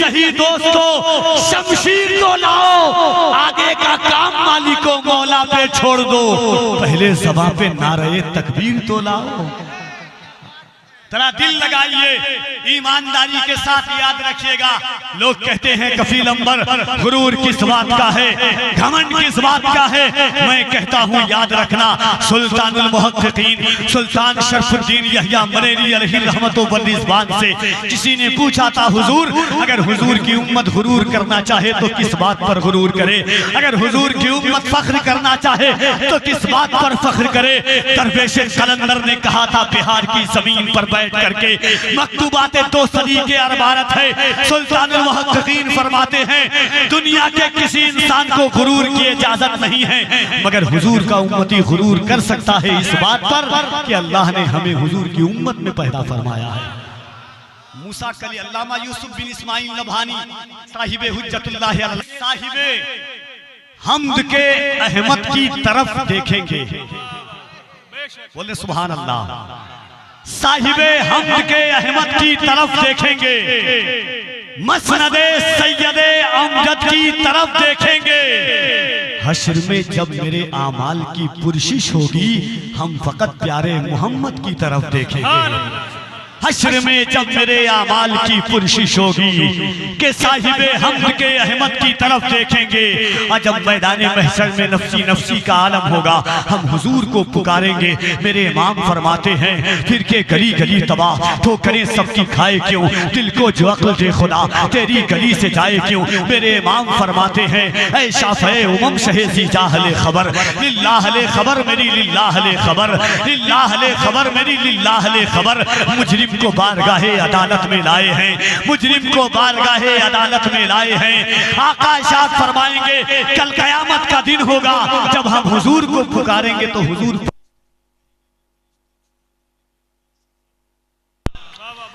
नहीं दोस्तों, शमशीर तो लाओ, आगे का काम मालिको मौला पे छोड़ दो, पहले ज़बां पे नारे तकबीर तो लाओ। जरा दिल लगाइए, ईमानदारी के साथ याद रखिएगा। लोग कहते हैं कफील अंबर गुरूर किस बात का है, घमंड किस बात का है। मैं कहता हूँ याद रखना, सुल्तानुल मुहक्किकीन सुल्तान शरफुद्दीन यहया मनेरी अलैहि रहमतो व रिज़वान से किसी ने पूछा था, हुजूर अगर हुजूर की उम्मत गुरूर करना चाहे तो किस बात पर गुरूर करे, अगर हुजूर की उम्मत फख्र करना चाहे तो किस बात पर फख्र करे। दरवेश कलंदर ने कहा था, बिहार की जमीन पर बैठ करके मकतूबाते दो सदी के अरबारत है। सुल्तानुल मुहक्किकीन फरमाते हैं, दुनिया के किसी इंसान को गुरूर की इजाजत नहीं है, मगर हुजूर का उम्मती गुरूर कर सकता है इस बात पर कि अल्लाह ने हमें हुजूर की उम्मत में पैदा फरमाया है। मूसा कली अल्लामा यूसुफ बिन इस्माइल नभानी साहिबे हुज्जतुल्लाह अलैह साहिबे हम्द के अहमद की तरफ देखेंगे, बोले सुभान अल्लाह। साहिबे हम्द के अहमद की तरफ देखेंगे, मसनदे सैयदे अमजद की तरफ देखेंगे। हश्र में जब मेरे आमाल की पुरशिश होगी, हम फकत प्यारे मोहम्मद की तरफ देखेंगे। हश्र में जब मेरे आमाल की पुरशिश होगी कि साहिबे हम्द के अहमद की तरफ देखेंगे, और जब मैदान महशर में नफ्सी नफ्सी का आलम होगा, हम हुजूर को पुकारेंगे। मेरे इमाम फरमाते हैं, फिर के गली गली तबाह तो करें सबकी खाए क्यों, दिल को जो अक्ल दे खुदा तेरी गली से जाए क्यों। मेरे इमाम फरमाते हैं, ऐ शाफ़े उमम शहेज़ी जाहले खबर, लिल्लाह खबर मेरी लिल्लाह खबर, लिल्लाह खबर मेरी लिल्लाह खबर। मुजरिम को बारगाहे अदालत में लाए हैं, मुजरिम को बारगाहे अदालत में लाए हैं। आका इरशाद फरमाएंगे, कल कयामत का दिन होगा जब हम हुजूर को पुकारेंगे तो हुजूर।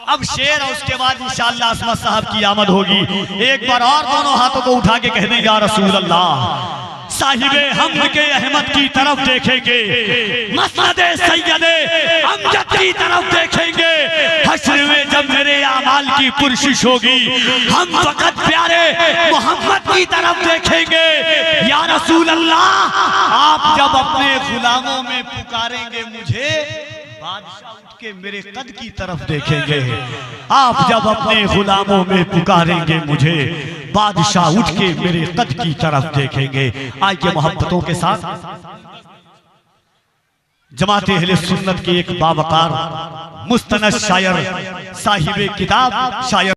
अब शेर और उसके बाद इंशाअल्लाह असमत साहब की आमद होगी। एक बार और दोनों हाथों को उठा के कह दें, या रसूल अल्लाह। साहिबे हम्द के अहमद की तरफ देखेंगे, मसनदे सैयदे अमजद की तरफ देखेंगे। हश्र में जब मेरे आमाल की पुरशिश होगी, हम फकत प्यारे मोहम्मद की तरफ देखेंगे। या रसूल अल्लाह, आप जब अपने गुलामों में पुकारेंगे मुझे, बादशाह उठ के मेरे कद की तरफ देखेंगे। आप जब अपने गुलामों में पुकारेंगे मुझे, बादशाह उठ के मेरे कद की तरफ देखेंगे। आइए मोहब्बतों के साथ जमाते अहले सुन्नत के एक बावकार मुस्तनद शायर साहिबे किताब शायर